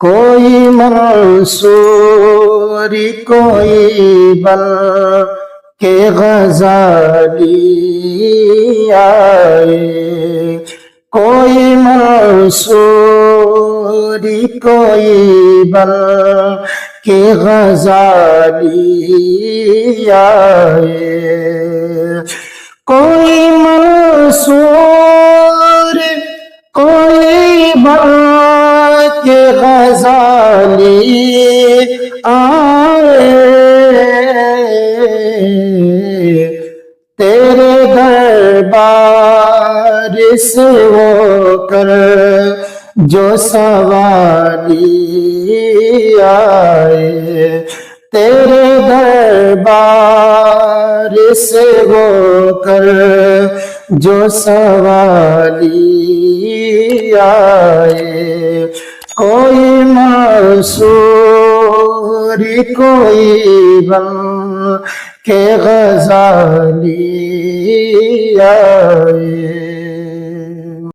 کوئی منصوری کوئی بل کے غزالی آئے، کوئی منصوری کوئی بل کے غزالی آئے، کوئی منصور کوئی بل کے غزالی آئے، تیرے دربار سے ہو کر جو سوالی آئے، تیرے دربار سے ہو کر جو سوالی آئے، کوئی منصوری کوئی بن کے غزالی آئے۔